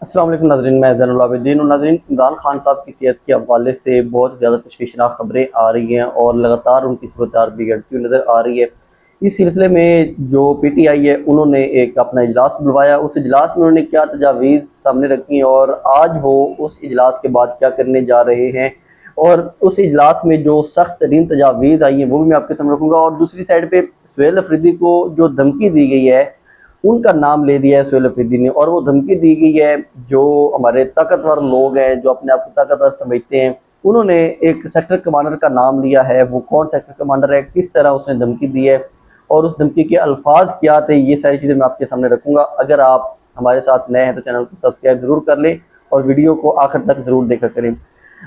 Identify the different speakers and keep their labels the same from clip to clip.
Speaker 1: अस्सलाम वालेकुम नाज़रीन, मैं ज़ैनुल आबिदीन हूँ। नाज़रीन, इमरान खान साहब की सेहत के हवाले से बहुत ज़्यादा तशवीशनाक ख़बरें आ रही हैं और लगातार उनकी सूरत बिगड़ती हुई नज़र आ रही है। इस सिलसिले में जो PTI है उन्होंने एक अपना इजलास बुलवाया। उस इजलास में उन्होंने क्या तजावीज़ सामने रखी और आज वो उस इजलास के बाद क्या करने जा रहे हैं और उस इजलास में जो सख्त तरीन तजावीज़ आई हैं वो भी मैं आपके सामने रखूँगा। और दूसरी साइड पर सुहेल अफरीदी को जो धमकी दी गई है उनका नाम ले दिया है सुहेल अफरीदी ने, और वो धमकी दी गई है जो हमारे ताकतवर लोग हैं, जो अपने आप को ताकतवर समझते हैं, उन्होंने एक सेक्टर कमांडर का नाम लिया है। वो कौन सेक्टर कमांडर है, किस तरह उसने धमकी दी है और उस धमकी के अल्फाज क्या थे, ये सारी चीज़ें मैं आपके सामने रखूँगा। अगर आप हमारे साथ नए हैं तो चैनल को सब्सक्राइब ज़रूर कर लें और वीडियो को आखिर तक ज़रूर देखा करें।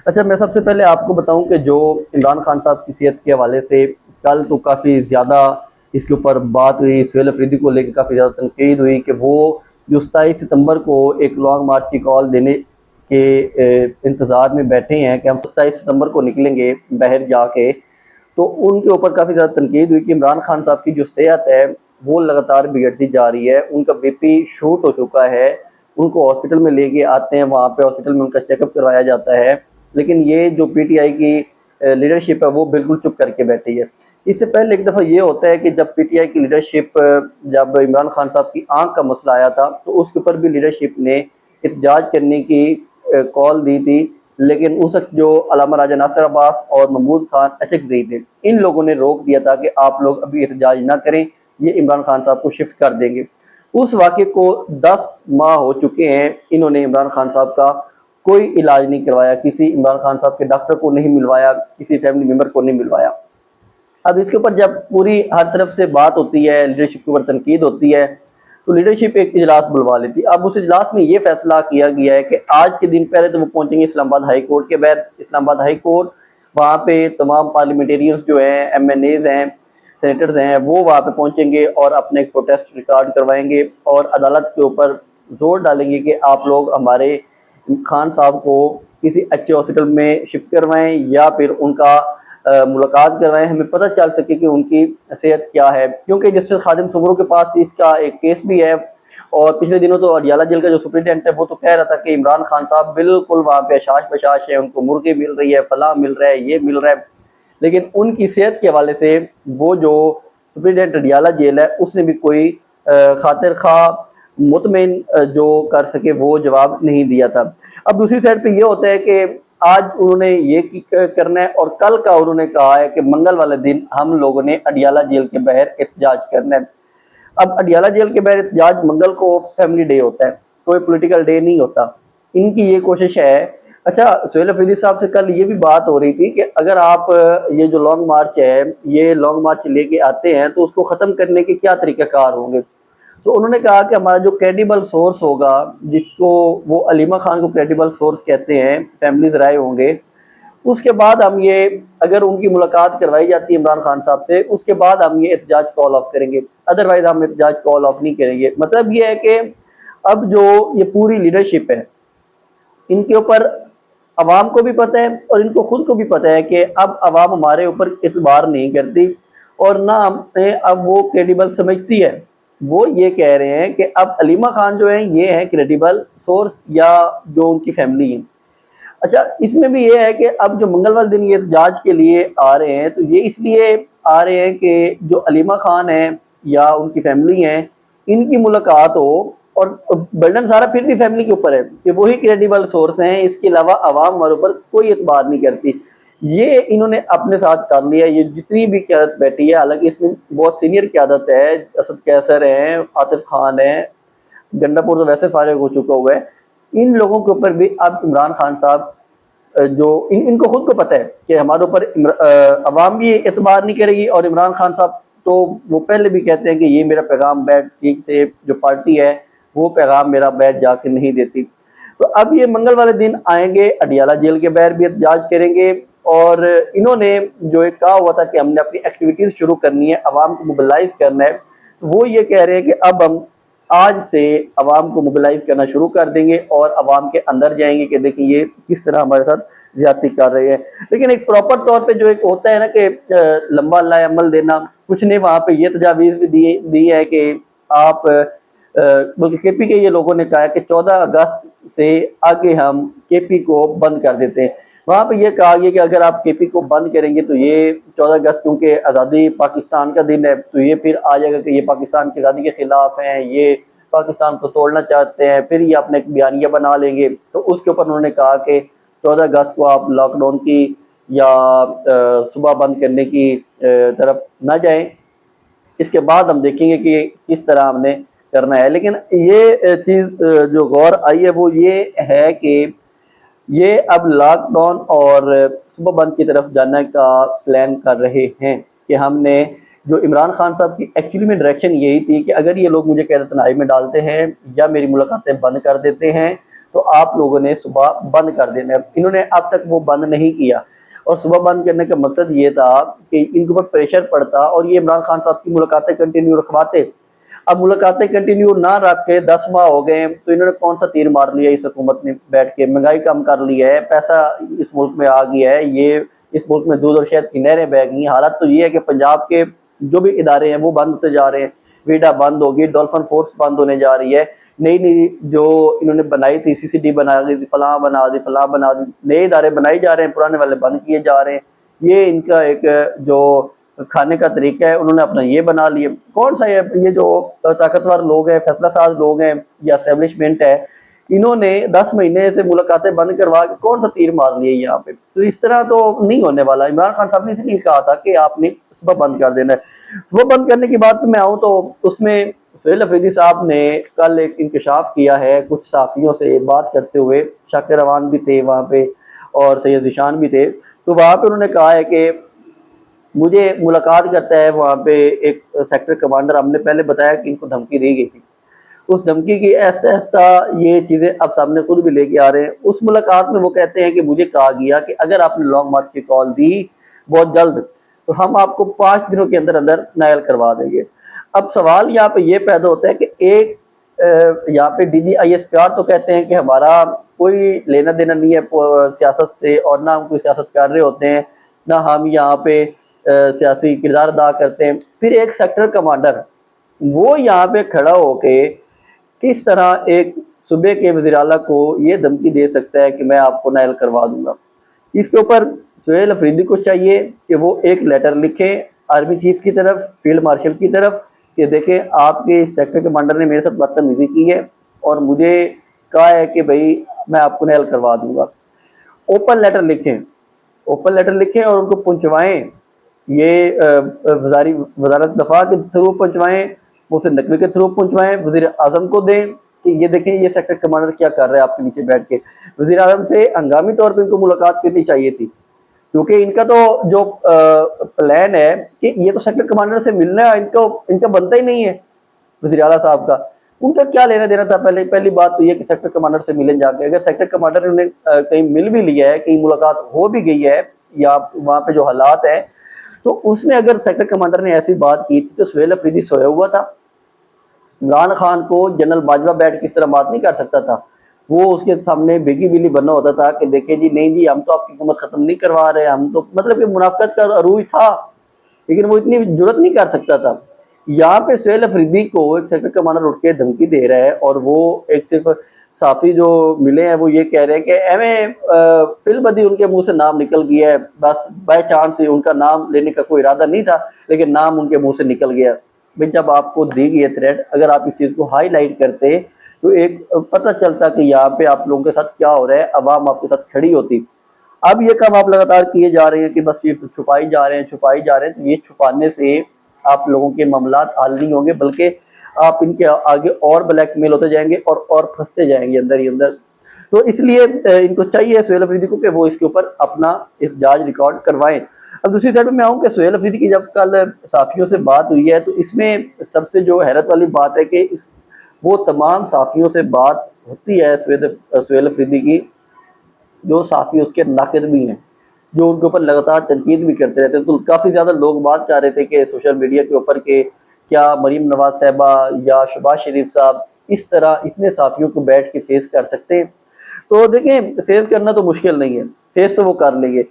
Speaker 1: अच्छा, मैं सबसे पहले आपको बताऊं कि जो इमरान खान साहब की सेहत के हवाले से कल तो काफ़ी ज़्यादा इसके ऊपर बात हुई, सुहेल अफरीदी को लेकर काफ़ी ज़्यादा तनकीद हुई कि वो जो 27 सितंबर को एक लॉन्ग मार्च की कॉल देने के इंतज़ार में बैठे हैं कि हम 27 सितंबर को निकलेंगे बाहर जाके, तो उनके ऊपर काफ़ी ज़्यादा तनकीद हुई कि इमरान खान साहब की जो सेहत है वो लगातार बिगड़ती जा रही है। उनका BP शूट हो चुका है, उनको हॉस्पिटल में लेके आते हैं, वहाँ पे हॉस्पिटल में उनका चेकअप करवाया जाता है, लेकिन ये जो PTI की लीडरशिप है वो बिल्कुल चुप करके बैठी है। इससे पहले एक दफ़ा ये होता है कि जब PTI की लीडरशिप, जब इमरान खान साहब की आंख का मसला आया था तो उसके ऊपर भी लीडरशिप ने एहतजाज करने की कॉल दी थी, लेकिन उस वक्त जो अल्लामा राजा नासिर अब्बास और महमूद खान अचकज़ई थे, इन लोगों ने रोक दिया था कि आप लोग अभी एहतजाज ना करें, ये इमरान खान साहब को शिफ्ट कर देंगे। उस वाक़े को 10 माह हो चुके हैं, इन्होंने इमरान खान साहब का कोई इलाज नहीं करवाया, किसी इमरान खान साहब के डॉक्टर को नहीं मिलवाया, किसी फैमिली मेम्बर को नहीं मिलवाया। अब इसके ऊपर जब पूरी हर तरफ से बात होती है, लीडरशिप के ऊपर तनकीद होती है, तो लीडरशिप एक इजलास बुलवा लेती है। अब उस इजलास में ये फैसला किया गया है कि आज के दिन पहले तो वो पहुंचेंगे इस्लामाबाद हाई कोर्ट के बाद। इस्लामाबाद हाई कोर्ट, वहाँ पे तमाम पार्लियामेंटेरियंस जो हैं, MNAs हैं, सेनेटर्स हैं, वो वहाँ पे पहुंचेंगे और अपने एक प्रोटेस्ट रिकॉर्ड करवाएंगे और अदालत के ऊपर जोर डालेंगे कि आप लोग हमारे खान साहब को किसी अच्छे हॉस्पिटल में शिफ्ट करवाएं या फिर उनका मुलाकात करवाएं, हमें पता चल सके कि उनकी सेहत क्या है। क्योंकि जस्टिस खादिम सुमरो के पास इसका एक केस भी है और पिछले दिनों तो अडियाला जेल का जो सुप्रिटेंडेंट है वो तो कह रहा था कि इमरान खान साहब बिल्कुल वहाँ पे अशाश बशाश है, उनको मुर्गी मिल रही है, फलां मिल रहा है, ये मिल रहा है, लेकिन उनकी सेहत के हवाले से वो जो सुप्रिटेंडेंट अडियाला जेल है उसने भी कोई खातिर खा मुतमिन जो कर सके वो जवाब नहीं दिया था। अब दूसरी साइड पे ये होता है कि आज उन्होंने ये करना है और कल का उन्होंने कहा है कि मंगल वाले दिन हम लोगों ने अडियाला जेल के बाहर एहतजाज करना है। अब अडियाला जेल के बाहर एहतजाज मंगल को फैमिली डे होता है, कोई पॉलिटिकल डे नहीं होता। इनकी ये कोशिश है। अच्छा, सुहेल अफरीदी साहब से कल ये भी बात हो रही थी कि अगर आप ये जो लॉन्ग मार्च है, ये लॉन्ग मार्च लेके आते हैं तो उसको ख़त्म करने के क्या तरीक़ाकार होंगे। तो उन्होंने कहा कि हमारा जो क्रेडिबल सोर्स होगा, जिसको वो अलीमा खान को क्रेडिबल सोर्स कहते हैं, फैमिलीज राय होंगे, उसके बाद हम ये, अगर उनकी मुलाकात करवाई जाती है इमरान खान साहब से, उसके बाद हम ये एहतजाज कॉल ऑफ करेंगे, अदरवाइज हम एहतजाज कॉल ऑफ नहीं करेंगे। मतलब ये है कि अब जो ये पूरी लीडरशिप है, इनके ऊपर अवाम को भी पता है और इनको खुद को भी पता है कि अब अवाम हमारे ऊपर एतबार नहीं करती और ना हमें अब वो क्रेडिबल समझती है। वो ये कह रहे हैं कि अब अलीमा खान जो है ये है क्रेडिबल सोर्स या जो उनकी फैमिली है। अच्छा, इसमें भी ये है कि अब जो मंगलवार दिन ये एहतजाज के लिए आ रहे हैं तो ये इसलिए आ रहे हैं कि जो अलीमा खान है या उनकी फैमिली है, इनकी मुलाकात हो, और बर्डन सारा फिर भी फैमिली के ऊपर है कि वही क्रेडिबल सोर्स हैं, इसके अलावा आवाम हमारे ऊपर कोई एतबार नहीं करती। ये इन्होंने अपने साथ कर लिया। ये जितनी भी क़यादत बैठी है, हालांकि इसमें बहुत सीनियर क़यादत है, असद कैसर हैं, आतिफ खान है, गंडापुर तो वैसे फारिग हो चुका हुआ है, इन लोगों के ऊपर भी अब इमरान खान साहब जो इनको खुद को पता है कि हमारे ऊपर अवाम भी एतबार नहीं करेगी और इमरान खान साहब तो वो पहले भी कहते हैं कि ये मेरा पैगाम बैठ ठीक से जो पार्टी है वो पैगाम मेरा बैठ जाके नहीं देती। तो अब ये मंगल वाले दिन आएंगे, अडियाला जेल के बाहर भी एहतजाज करेंगे और इन्होंने जो एक कहा हुआ था कि हमने अपनी एक्टिविटीज़ शुरू करनी है, अवाम को मोबिलाइज करना है, तो वो ये कह रहे हैं कि अब हम आज से अवाम को मोबिलाइज करना शुरू कर देंगे और अवाम के अंदर जाएंगे कि देखिए ये किस तरह हमारे साथ ज्यादती कर रहे हैं। लेकिन एक प्रॉपर तौर पे जो एक होता है ना कि लंबा अमल देना, कुछ ने वहाँ पे ये तजावीज़ भी दी है कि आप बल्कि केपी के ये लोगों ने कहा है कि 14 अगस्त से आगे हम केपी को बंद कर देते हैं। वहाँ पे ये कहा गया कि अगर आप केपी को बंद करेंगे तो ये 14 अगस्त क्योंकि आज़ादी पाकिस्तान का दिन है, तो ये फिर आ जाएगा कि ये पाकिस्तान की आज़ादी के खिलाफ हैं, ये पाकिस्तान को तोड़ना चाहते हैं, फिर ये अपने एक बयानिया बना लेंगे। तो उसके ऊपर उन्होंने कहा कि 14 अगस्त को आप लॉकडाउन की या सुबह बंद करने की तरफ ना जाएं। इसके बाद हम देखेंगे कि किस तरह हमने करना है। लेकिन ये चीज़ जो गौर आई है वो ये है कि ये अब लॉकडाउन और सुबह बंद की तरफ जाने का प्लान कर रहे हैं कि हमने जो इमरान खान साहब की एक्चुअली में डायरेक्शन यही थी कि अगर ये लोग मुझे कैद तनाई में डालते हैं या मेरी मुलाकातें बंद कर देते हैं तो आप लोगों ने सुबह बंद कर देना है। इन्होंने अब तक वो बंद नहीं किया और सुबह बंद करने का मकसद ये था कि इनके ऊपर प्रेशर पड़ता और ये इमरान खान साहब की मुलाकातें कंटिन्यू रखवाते। अब मुलाकातें कंटिन्यू ना रख के 10 माह हो गए तो इन्होंने कौन सा तीर मार लिया इस हुकूमत ने बैठ के, महंगाई कम कर ली है, पैसा इस मुल्क में आ गया है, ये इस मुल्क में दूध और शहद की नहरें बह गई। हालत तो ये है कि पंजाब के जो भी इदारे हैं वो बंद होते जा रहे हैं। वीडा बंद होगी, डॉल्फिन फोर्स बंद होने जा रही है, नई नई जो इन्होंने बनाई थी सीसीडी बना दी, फलां बना दी, फलां बना दी, नए इदारे बनाए जा रहे हैं, पुराने वाले बंद किए जा रहे हैं। ये इनका एक जो खाने का तरीका है उन्होंने अपना ये बना लिए। कौन सा ये जो ताकतवर लोग हैं, फैसला साज लोग हैं या एस्टेब्लिशमेंट है, इन्होंने 10 महीने से मुलाकातें बंद करवा के कौन सा तीर मार लिया यहाँ पे। तो इस तरह तो नहीं होने वाला। इमरान खान साहब ने इसलिए कहा था कि आपने सुबह बंद कर देना है। सुबह बंद करने की बात मैं आऊँ तो उसमें सुहेल अफरीदी साहब ने कल एक इंकशाफ किया है कुछ सहाफ़ियों से बात करते हुए। शाकिर रवान भी थे वहाँ पे और सैयद ज़ीशान भी थे। तो वहाँ पे उन्होंने कहा है कि मुझे मुलाकात करता है वहाँ पे एक सेक्टर कमांडर। हमने पहले बताया कि इनको धमकी दी गई थी, उस धमकी की आहिस्ता आहिस्ता ये चीज़ें अब सामने खुद भी लेके आ रहे हैं। उस मुलाकात में वो कहते हैं कि मुझे कहा गया कि अगर आपने लॉन्ग मार्च की कॉल दी बहुत जल्द तो हम आपको 5 दिनों के अंदर अंदर नायल करवा देंगे। अब सवाल यहाँ पे ये पैदा होता है कि एक यहाँ पे DGISPR तो कहते हैं कि हमारा कोई लेना देना नहीं है सियासत से और ना हम कोई सियासत कर रहे होते हैं, ना हम यहाँ पे सियासी किरदार अदा करते हैं। फिर एक सेक्टर कमांडर वो यहाँ पे खड़ा होके किस तरह एक सूबे के वज़ीर आला को ये धमकी दे सकता है कि मैं आपको नायल करवा दूंगा। इसके ऊपर सुहेल अफरीदी को चाहिए कि वो एक लेटर लिखें आर्मी चीफ की तरफ, फील्ड मार्शल की तरफ कि देखें आपके इस सेक्टर कमांडर ने मेरे साथ बदतमीजी की है और मुझे कहा है कि भाई मैं आपको नायल करवा दूंगा। ओपन लेटर लिखें, ओपन लेटर लिखें और उनको पहुँचवाएँ। ये वजारत दफा के थ्रू पहुँचवाएँ, उसे नकवी के थ्रू पहुँचवाएँ, वज़ीर आज़म को दें कि ये देखें ये सेक्टर कमांडर क्या कर रहा है आपके नीचे बैठ के। वज़ीर आज़म से हंगामी तौर पे इनको मुलाकात करनी चाहिए थी क्योंकि इनका तो जो प्लान है कि ये तो सेक्टर कमांडर से मिलना है, इनका बनता ही नहीं है वज़ीर आला साहब का। उनका क्या लेना देना था। पहली बात तो ये कि सेक्टर कमांडर से मिलें जाके। अगर सेक्टर कमांडर ने उन्हें कहीं मिल भी लिया है, कहीं मुलाकात हो भी गई है या वहाँ पे जो हालात है, तो उसमें अगर सेक्टर कमांडर ने ऐसी बात की थी तो सुहेल अफरीदी सोया हुआ था। इमरान खान को जनरल बाजवा बैठ के इस तरह बात नहीं कर सकता था। वो उसके सामने बेगी बिली बनना होता था कि देखे जी नहीं जी हम तो आपकी हुकूमत ख़त्म नहीं करवा रहे, हम तो मतलब कि मुनाफिकत का अरूज था, लेकिन वो इतनी जुर्रत नहीं कर सकता था। यहाँ पे सुहेल अफरीदी को एक सेक्टर कमांडर उठ के धमकी दे रहा है और वो एक सिर्फ साफ़ी जो मिले हैं वो ये कह रहे हैं कि एवं फिलबदी उनके मुंह से नाम निकल गया है, बस बाय चांस ही, उनका नाम लेने का कोई इरादा नहीं था लेकिन नाम उनके मुंह से निकल गया। भाई जब आपको दी गई है थ्रेट, अगर आप इस चीज़ को हाईलाइट करते तो एक पता चलता कि यहाँ पे आप लोगों के साथ क्या हो रहा है, अवाम आपके साथ खड़ी होती। अब ये काम आप लगातार किए जा रहे हैं कि बस ये छुपाई जा रहे हैं, छुपाई जा रहे हैं। तो ये छुपाने से आप लोगों के मामलात हल नहीं होंगे बल्कि आप इनके आगे और ब्लैकमेल होते जाएंगे और फंसते जाएंगे अंदर ही अंदर। तो इसलिए इनको चाहिए सुहेल अफरीदी को कि वो इसके ऊपर अपना एहतजाज रिकॉर्ड करवाएं। अब दूसरी साइड में मैं आऊँ कि सुहेल अफरीदी की जब कल साफ़ियों से बात हुई है तो इसमें सबसे जो हैरत वाली बात है कि वो तमाम साफ़ियों से बात होती है सुहेल अफरीदी की जो साफ़ी उसके नाक़िद भी हैं, जो उनके ऊपर लगातार तनकीद भी करते रहते हैं। तो काफ़ी ज़्यादा लोग बात कर रहे थे कि सोशल मीडिया के ऊपर के क्या मरीम नवाज साहिबा या शहबाज शरीफ साहब इस तरह इतने साफ़ियों को बैठ के फेस कर सकते हैं। तो देखें फेस करना तो मुश्किल नहीं है, फेस तो वो कर लेंगे,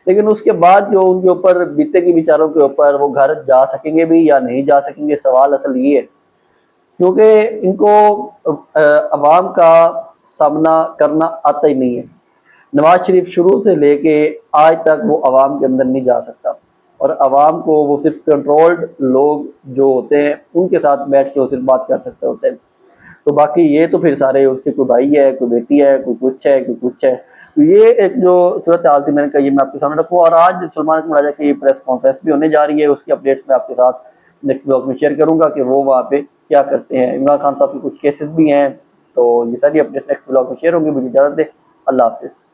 Speaker 1: लेकिन उसके बाद जो उनके ऊपर बीतेगी विचारों के ऊपर वो घर जा सकेंगे भी या नहीं जा सकेंगे, सवाल असल ये है। क्योंकि इनको अवाम का सामना करना आता ही नहीं है। नवाज शरीफ शुरू से लेके आज तक वो अवाम के अंदर नहीं जा सकता, और अवाम को वो सिर्फ कंट्रोल्ड लोग जो होते हैं उनके साथ बैठ के वो सिर्फ बात कर सकते होते हैं। तो बाकी ये तो फिर सारे उसके कोई भाई है, कोई बेटी है, कोई कुछ है, कोई कुछ है। तो ये एक जो सूरत हाल थी, मैंने कहा ये मैं आपके सामने रखूँ। और आज सलमान अकबर राजा की प्रेस कॉन्फ्रेंस भी होने जा रही है, उसकी अपडेट्स मैं आपके साथ नेक्स्ट ब्लॉग में शेयर करूंगा कि वो वहाँ पे क्या करते हैं। इमरान खान साहब के कुछ केसेस भी हैं, तो ये सारी अपडेट्स नेक्स्ट ब्लॉग में शेयर होंगी। मुझे इजाज़त दे, अल्लाह हाफिज़।